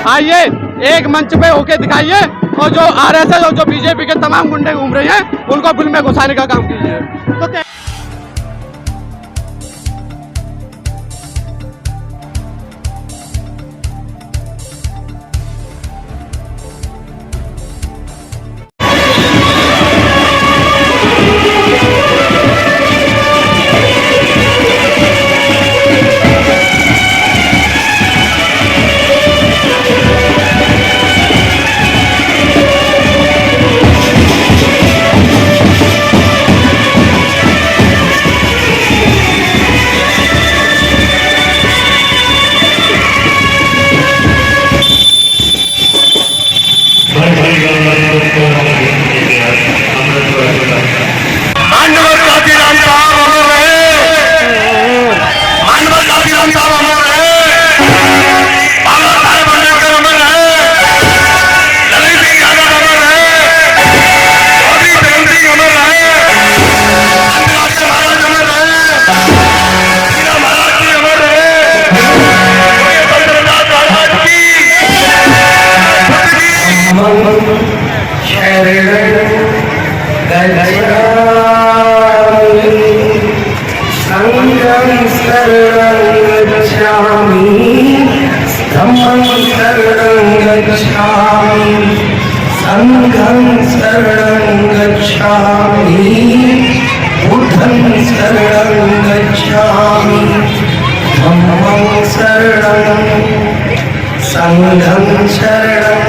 आइए एक मंच पे होके दिखाइए और जो आरएसएस और जो बीजेपी के तमाम गुंडे घूम रहे हैं उनको बिल में घुसाने का काम कीजिए। तो संघं शरणं गच्छामि, बुद्धं शरणं गच्छामि, धम्मं शरणं, संघं शरणं,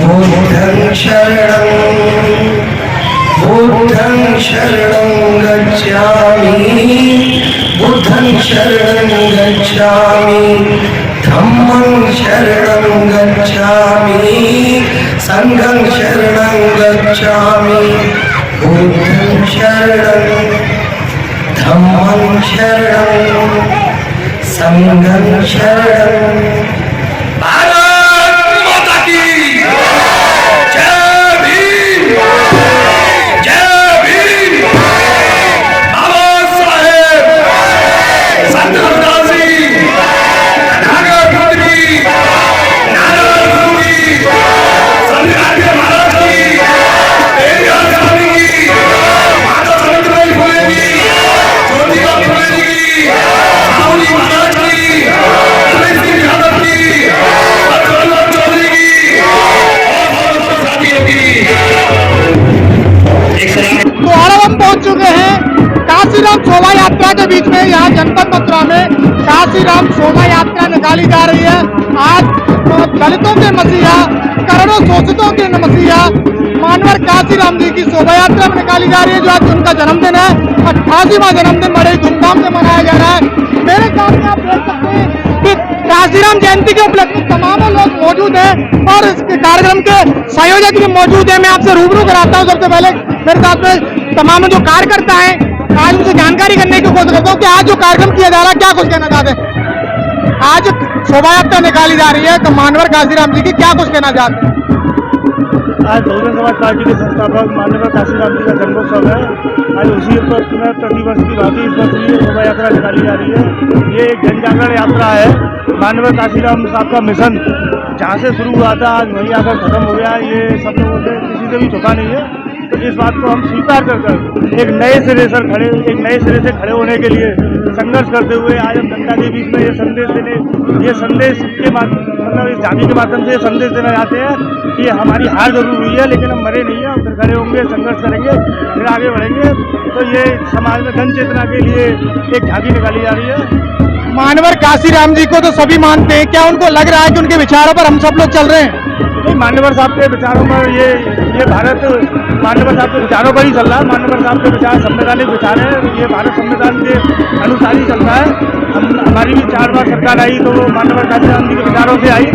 बुद्धं शरणं, बुद्धं शरणं गच्छामि, बुद्धं शरणं गच्छामि, धम्मं शरणं गच्छामि, संघं शरणं गच्छामि, बुद्धं शरणं, धम्मं शरणं, संघं शरणं। भारत माता की जय भीम, जय भीम। बाबा साहेब संत रविदास जी काशीराम शोभा यात्रा के बीच में यहाँ जनपद मथुरा में काशीराम शोभा यात्रा निकाली जा रही है। आज दलितों के मसीहा, करोड़ों शोषितों के मसीहा मानवर काशीराम जी की शोभा यात्रा में निकाली जा रही है, जो आज उनका जन्मदिन है। 88वां जन्मदिन बड़े धूमधाम से मनाया जा रहा है। मेरे सामने आप देख सकते हैं कि काशीराम जयंती के उपलक्ष्य में तमाम लोग मौजूद हैं और इस कार्यक्रम के संयोजक भी मौजूद है। मैं आपसे रूबरू कराता हूँ। सबसे पहले मेरे साथ में तमाम जो कार्यकर्ता है, आज उनसे जानकारी करने की कोशिश करता हूँ कि आज जो कार्यक्रम किया जा रहा है क्या कुछ कहना चाहते हैं। आज शोभा यात्रा निकाली जा रही है तो मानवर काशीराम जी की क्या कुछ कहना चाहते हैं। आज बहुजन समाज पार्टी के संस्थापक माननीय काशीराम जी का जन्मोत्सव है। आज उसी पर प्रतिवर्ष की भांति इस वर्ष ये शोभा यात्रा निकाली जा रही है। ये एक जन जागरण यात्रा है। माननीय काशीराम साहब का मिशन जहाँ से शुरू हुआ था आज वहीं आकर खत्म हो गया। ये सब लोगों से किसी से भी छुपा नहीं है। तो इस बात को हम स्वीकार कर एक नए सिरे से खड़े होने के लिए संघर्ष करते हुए आज हम जनता के बीच में ये संदेश के मतलब इस झांकी के माध्यम से संदेश देना चाहते हैं कि हमारी हार जरूर हुई है, लेकिन हम मरे नहीं हैं। हम फिर खड़े होंगे, संघर्ष करेंगे, फिर आगे बढ़ेंगे। तो ये समाज में जन चेतना के लिए एक झांकी निकाली जा रही है। मानवर काशीराम जी को तो सभी मानते हैं, क्या उनको लग रहा है कि उनके विचारों पर हम सब लोग चल रहे हैं? नहीं, मान्यवर साहब के विचारों पर ये भारत मान्यवर साहब के विचारों पर ही चल रहा है। मान्यवर साहब के विचार संवैधानिक विचार है। ये भारत संविधान के अनुसार ही चल रहा है। हमारी भी 4 बार सरकार आई तो वो मान्यवर काशीराम जी के विचारों से आई।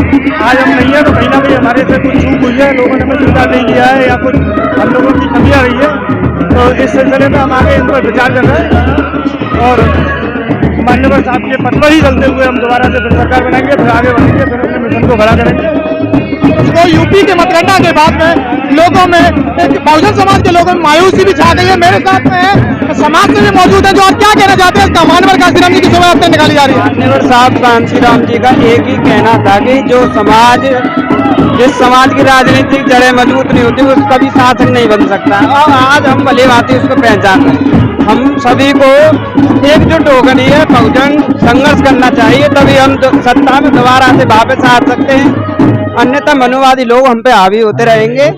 आज हम नहीं है तो कहीं ना कहीं हमारे से कुछ चूक हुई है, लोगों ने हमें स्वीकार नहीं किया है या कुछ हम लोगों की कमियाँ रही है। तो इस सिलसिले में हम आगे इन पर विचार कर रहे हैं और मान्यवर साहब के पथ पर ही चलते हुए हम दोबारा से फिर सरकार बनाएंगे, फिर आगे बढ़ेंगे, फिर अपने मिशन को खड़ा करेंगे। तो यूपी के मतगणना के बाद में लोगों में, एक बहुजन समाज के लोगों में मायूसी भी छा गई है। मेरे साथ में समाज से भी मौजूद है जो आप क्या कहना चाहते हैं। मानवर काशीराम जी की शोभा यात्रा निकाली जा रही है। मान्यवर साहब कांशीराम जी का एक ही कहना था कि जिस समाज की राजनीतिक जड़ें मजबूत नहीं होती उसका भी शासन नहीं बन सकता। और आज हम भली भांति उसको पहचान रहे हैं। हम सभी को एकजुट होकर ये बहुजन संघर्ष करना चाहिए, तभी हम सत्ता में दोबारा से वापस आ सकते हैं, अन्यथा मनुवादी लोग हम पे हावी होते रहेंगे।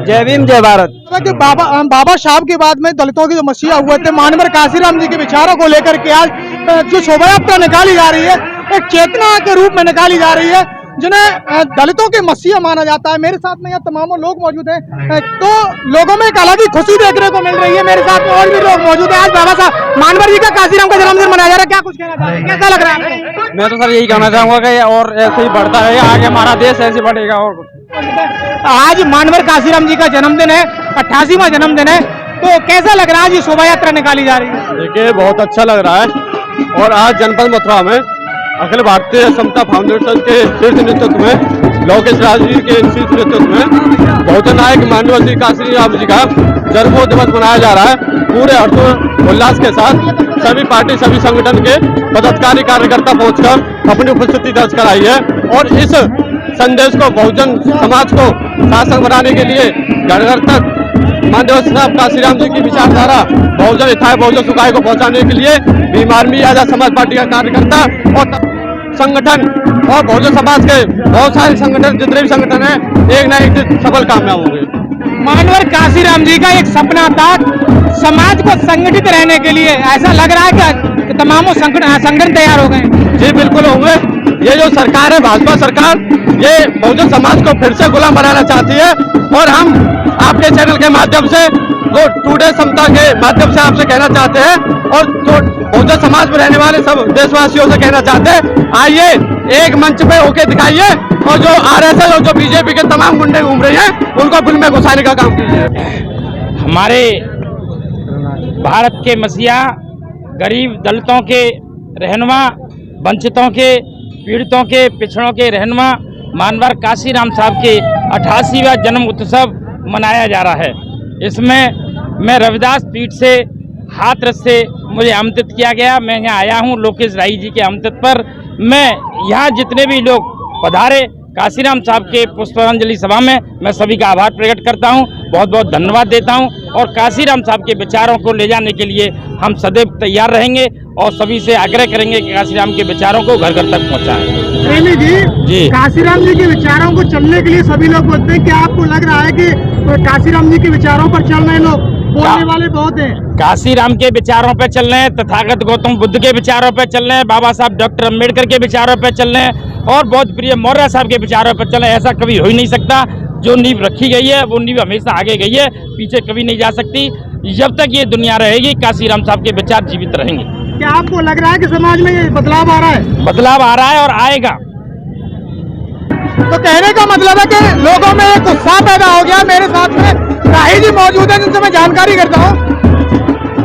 जय भीम जय भारत। कि बाबा साहब के बाद में दलितों की जो मसीहा हुए थे, मानवर काशीराम जी के विचारों को लेकर के आज जो शोभा यात्रा निकाली जा रही है, एक चेतना के रूप में निकाली जा रही है, जिन्हें दलितों के मसीहा माना जाता है। मेरे साथ में यहाँ तमाम लोग मौजूद हैं, तो लोगों में एक अलग ही खुशी देखने को मिल रही है। मेरे साथ में और भी लोग मौजूद हैं। आज बाबा साहब मानवर जी का काशीराम का जन्मदिन मनाया जा रहा है, क्या कुछ कहना चाहते हैं, कैसा लग रहा है आपको? मैं तो सर यही कहना चाहूंगा कि और ऐसे ही बढ़ता रहेगा, आगे हमारा देश ऐसे बढ़ेगा। और आज मानवर काशीराम जी का जन्मदिन है, 88वां जन्मदिन है, तो कैसा लग रहा है ये शोभा यात्रा निकाली जा रही है? देखिए बहुत अच्छा लग रहा है। और आज जनपद मथुरा में अखिल भारतीय समता फाउंडेशन के शीर्ष नेतृत्व में, लोकेश राज जी के शीर्ष नेतृत्व में बहुजन नायक मान्यवर श्री काशीराम जी का जन्मोत्सव दिवस मनाया जा रहा है। पूरे हर्षोल्लास के साथ सभी पार्टी सभी संगठन के पदाधिकारी कार्यकर्ता पहुंचकर अपनी उपस्थिति दर्ज कराई है। और इस संदेश को बहुजन समाज को शासक बनाने के लिए घर घर तक मान्यवर साहब काशीराम जी की विचारधारा बहुजन हिताय बहुजन सुखाय को पहुंचाने के लिए भीम आर्मी आजाद समाज पार्टी का कार्यकर्ता और संगठन और बहुजन समाज के बहुत सारे संगठन, जितने भी संगठन हैं, एक न एक दिन सफल कामयाब होंगे। मानवर काशीराम जी का एक सपना था समाज को संगठित रहने के लिए। ऐसा लग रहा है कि तमाम संगठन तैयार हो गए। जी बिल्कुल होंगे। ये जो सरकार है भाजपा सरकार, ये बहुजन समाज को फिर से गुलाम बनाना चाहती है। और हम आपके चैनल के माध्यम से वो टुडे समता के माध्यम से आपसे कहना चाहते हैं और जो बहुजन समाज में रहने वाले सब देशवासियों से कहना चाहते हैं, आइए एक मंच पे होके दिखाइए और जो आरएसएस और जो बीजेपी के तमाम गुंडे घूम रहे हैं उनको बिल में घुसाने का काम कीजिए। हमारे भारत के मसीहा, गरीब दलितों के रहनुमा, वंचितों के, पीड़ितों के, पिछड़ों के रहनुमा मानवर काशीराम साहब के 88वां जन्म उत्सव मनाया जा रहा है। इसमें मैं रविदास पीठ से हाथरस से मुझे आमंत्रित किया गया। मैं यहाँ आया हूँ लोकेश राय जी के आमंत्रित पर। मैं यहाँ जितने भी लोग पधारे काशीराम साहब के पुष्पांजलि सभा में, मैं सभी का आभार प्रकट करता हूँ, बहुत बहुत धन्यवाद देता हूँ। और काशीराम साहब के विचारों को ले जाने के लिए हम सदैव तैयार रहेंगे और सभी से आग्रह करेंगे कि काशीराम के विचारों को घर घर तक पहुँचाएं। प्रेमी जी, काशीराम जी के विचारों को चलने के लिए सभी लोग बोलते हैं, क्या आपको लग रहा है कि काशीराम जी के विचारों पर चल रहे लोग बोलने वाले बहुत हैं? काशीराम के विचारों पे चल रहे हैं, तथागत गौतम बुद्ध के विचारों पे चल रहे हैं, बाबा साहब डॉक्टर अम्बेडकर के विचारों पे चल रहे हैं और बहुत प्रिय मौर्य साहब के विचारों पर चल रहे हैं। ऐसा कभी हो ही नहीं सकता। जो नींव रखी गई है वो नींव हमेशा आगे गई है, पीछे कभी नहीं जा सकती। जब तक ये दुनिया रहेगी काशीराम साहब के विचार जीवित रहेंगे। क्या आपको लग रहा है कि समाज में ये बदलाव आ रहा है? बदलाव आ रहा है और आएगा। तो कहने का मतलब है कि लोगों में एक उत्साह पैदा हो गया। मेरे साथ में राही जी मौजूद है जिनसे मैं जानकारी करता हूँ।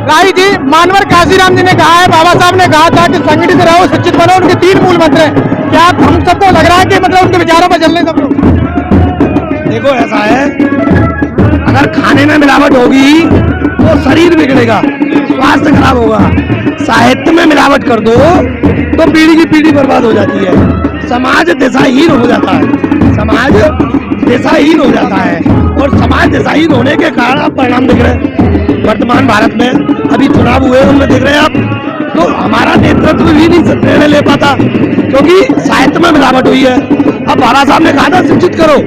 राही जी, मानवर काशीराम जी ने कहा है, बाबा साहब ने कहा था कि संगठित रहो, शिक्षित बनो, उनके 3 मूल मंत्र हैं। क्या हम सबको लग रहा है कि मतलब उनके विचारों पर चलने सब लोग? देखो ऐसा है, अगर खाने में मिलावट होगी तो शरीर बिगड़ेगा, स्वास्थ्य खराब होगा। साहित्य में मिलावट कर दो तो पीढ़ी की पीढ़ी बर्बाद हो जाती है, समाज दिशाहीन हो जाता है, समाज दिशाहीन हो जाता है। और समाज दिशाहीन होने के कारण आप परिणाम देख रहे हैं। वर्तमान भारत में अभी चुनाव हुए, उनमें देख रहे हैं आप, तो हमारा नेतृत्व भी नहीं निर्णय ले पाता क्योंकि साहित्य में मिलावट हुई है। अब बाबा साहब ने कहा था शिक्षित करो,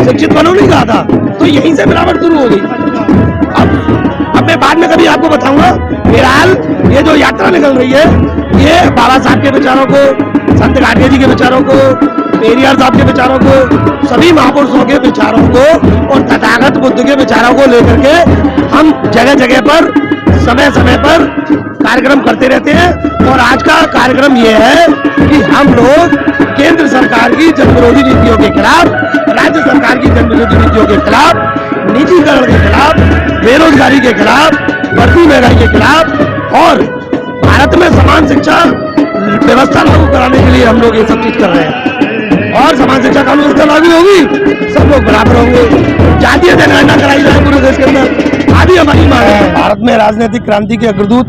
शिक्षित बनो नहीं कहा था, तो यहीं से मिलावट शुरू हो गई। अब मैं बाद में कभी आपको बताऊंगा। फिलहाल ये जो यात्रा निकल रही है, ये बाबा साहब के विचारों को, संत गाडगे जी के विचारों को, पेरियार साहब के विचारों को, सभी महापुरुषों के विचारों को और तथागत बुद्ध के विचारों को लेकर के हम जगह जगह पर समय समय पर कार्यक्रम करते रहते हैं। और आज का कार्यक्रम ये है कि हम लोग केंद्र सरकार की जन विरोधी नीतियों के खिलाफ, राज्य सरकार की जन विरोधी नीतियों के खिलाफ, निजीकरण के खिलाफ, बेरोजगारी के खिलाफ, बढ़ती महंगाई के खिलाफ और भारत में समान शिक्षा व्यवस्था लागू कराने के लिए हम लोग ये सब चीज कर रहे हैं। और समान शिक्षा कानून व्यवस्था लागू होगी, सब लोग बराबर होंगे। जातीय जनगणना कराई जाए पूरे देश के अंदर, आदि हमारी मांग है। भारत में राजनीतिक क्रांति के अग्रदूत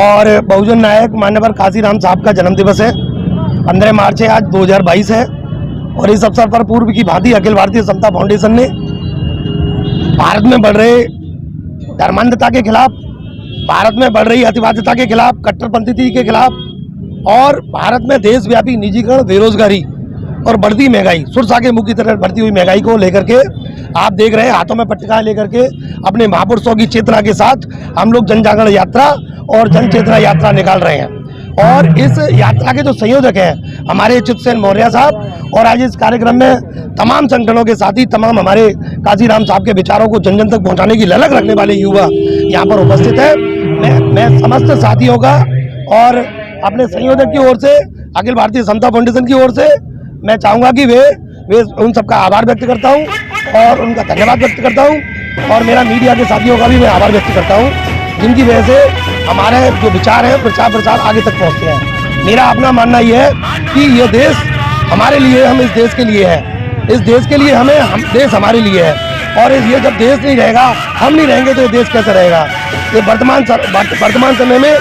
और बहुजन नायक मान्यवर काशीराम साहब का जन्म दिवस है। 15 मार्च है, आज 2022 है। और इस अवसर पर पूर्व की भांति अखिल भारतीय समता फाउंडेशन ने भारत में बढ़ रहे धर्मांधता के खिलाफ, भारत में बढ़ रही अतिवादिता के खिलाफ, कट्टरपंथी के खिलाफ और भारत में देशव्यापी निजीकरण, बेरोजगारी और बढ़ती महंगाई, सुरसा के मुंह की तरह बढ़ती हुई महंगाई को लेकर के आप देख रहे हैं, हाथों में पट्टिकाएं लेकर के अपने महापुरुषों की चेतना के साथ हम लोग जन जागरण यात्रा और जन चेतना यात्रा निकाल रहे हैं। और इस यात्रा के जो संयोजक हैं हमारे चित्तसेन मौर्य साहब, और आज इस कार्यक्रम में तमाम संगठनों के साथ ही तमाम हमारे काशीराम साहब के विचारों को जन जन तक पहुंचाने की ललक रखने वाले युवा यहाँ पर उपस्थित है। मैं समस्त साथियों का और अपने संयोजक की ओर से, अखिल भारतीय समता फाउंडेशन की ओर से मैं चाहूँगा कि वे उन सबका आभार व्यक्त करता हूँ और उनका धन्यवाद व्यक्त करता हूँ। और मेरा मीडिया के साथियों का भी मैं आभार व्यक्त करता हूँ, जिनकी वजह से हमारे जो विचार हैं प्रचार आगे तक पहुँचते हैं। मेरा अपना मानना ये है कि ये देश हमारे लिए, हम इस देश के लिए है, इस देश के लिए हम देश हमारे लिए है। और ये जब देश नहीं रहेगा, हम नहीं रहेंगे तो ये देश कैसे रहेगा। ये वर्तमान समय में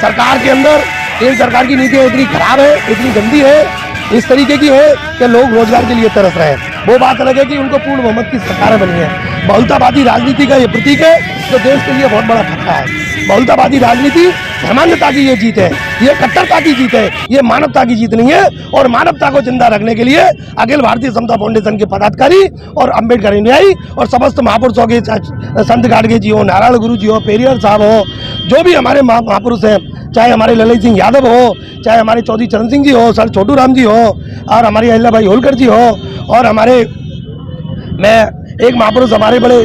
सरकार के अंदर केंद्र सरकार की नीतियाँ इतनी खराब है, इतनी गंदी है, इस तरीके की है कि लोग रोजगार के लिए तरस रहे हैं। वो बात अलग है कि उनको पूर्ण बहुमत की सरकार बनी है। बहुलतावादी राजनीति का ये प्रतीक है जो देश के लिए बहुत बड़ा खतरा है। बहुलतावादी राजनीति धर्मांधता की ये जीत है, ये कट्टरता की जीत है, ये मानवता की जीत नहीं है। और मानवता को जिंदा रखने के लिए अखिल भारतीय समता फाउंडेशन के पदाधिकारी और अम्बेडकर अनुयायी और समस्त महापुरुषों के, संत गाडगे जी हो, नारायण गुरु जी हो, पेरियर साहब हो, जो भी हमारे महापुरुष हैं, चाहे हमारे ललित सिंह यादव हो, चाहे हमारे चौधरी चरण सिंह जी हो, सर छोटू राम जी हो, और हमारे अहिल्या भाई होलकर जी हो, और हमारे मैं एक महापुरुष हमारे बड़े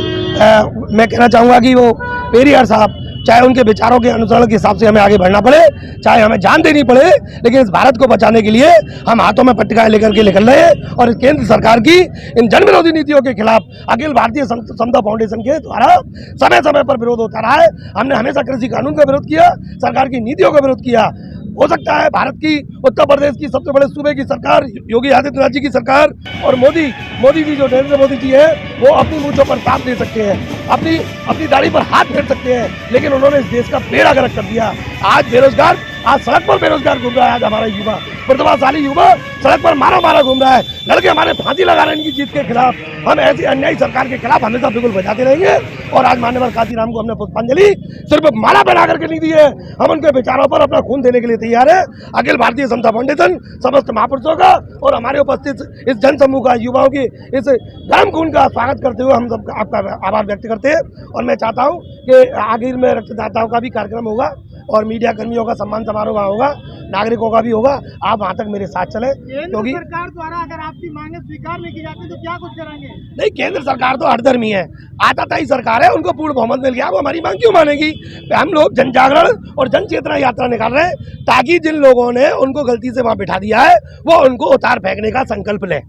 मैं कहना चाहूँगा कि वो पेरियर साहब, चाहे उनके विचारों के अनुसरण के हिसाब से हमें आगे बढ़ना पड़े, चाहे हमें जान देनी पड़े, लेकिन इस भारत को बचाने के लिए हम हाथों में पट्टिकाएं लेकर के निकल रहे हैं। और केंद्र सरकार की इन जन विरोधी नीतियों के खिलाफ अखिल भारतीय समता फाउंडेशन के द्वारा समय समय पर विरोध होता रहा है। हमने हमेशा कृषि कानून का विरोध किया, सरकार की नीतियों का विरोध किया। हो सकता है भारत की, उत्तर प्रदेश की सबसे बड़े सूबे की सरकार, योगी आदित्यनाथ जी की सरकार और मोदी जी जो नरेंद्र मोदी जी है, वो अपनी मूंछों पर ताप दे सकते हैं, अपनी दाढ़ी पर हाथ फेर सकते हैं, लेकिन उन्होंने इस देश का बेड़ा गर्क कर दिया। आज बेरोजगार, आज सड़क पर बेरोजगार घूम रहा है। आज हमारा युवा, प्रतिभाशाली युवा सड़क पर मारा घूम रहा है। लड़के हमारे फांसी लगा रहे हैं इनकी जीत के खिलाफ। हम ऐसी अन्यायी सरकार के खिलाफ हमेशा बिगुल बजाते रहेंगे। और आज मान्यवर काशीराम को हमने पुष्पांजलि सिर्फ माला पहना करके नहीं दी है, हम उनके विचारों पर अपना खून देने के लिए तैयार है। अखिल भारतीय समता फाउंडेशन समस्त महापुरुषों का और हमारे उपस्थित इस जन समूह का, युवाओं की इस गर्म खून का स्वागत करते हुए हम सब आपका आभार व्यक्त करते हैं। और मैं चाहता हूँ कि आखिर में रक्तदाताओं का भी कार्यक्रम होगा और मीडिया कर्मियों का सम्मान समारोह वहाँ होगा, नागरिकों का भी होगा। आप वहाँ तक मेरे साथ चले, क्योंकि सरकार द्वारा अगर आपकी मांगे स्वीकार नहीं की जाती तो क्या कुछ करेंगे? नहीं, केंद्र सरकार तो हठधर्मी है, आताताई सरकार है, उनको पूर्ण बहुमत मिल गया, वो हमारी मांग क्यों मानेगी। हम लोग जन जागरण और जन चेतना यात्रा निकाल रहे हैं ताकि जिन लोगों ने उनको गलती से वहाँ बिठा दिया है वो उनको उतार फेंकने का संकल्प लें।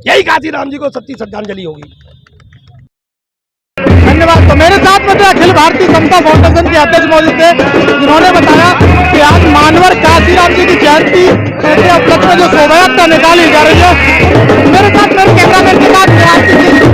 यही काशीराम जी को सच्ची श्रद्धांजलि होगी। धन्यवाद। तो मेरे साथ में अखिल भारतीय समता फाउंडेशन के अध्यक्ष मौजूद थे, जिन्होंने बताया कि आज मान्यवर काशीराम जी की जयंती के उपलक्ष्य में जो शोभा यात्रा निकाली जा रही है। मेरे साथ मेरे कैमरामैन के साथ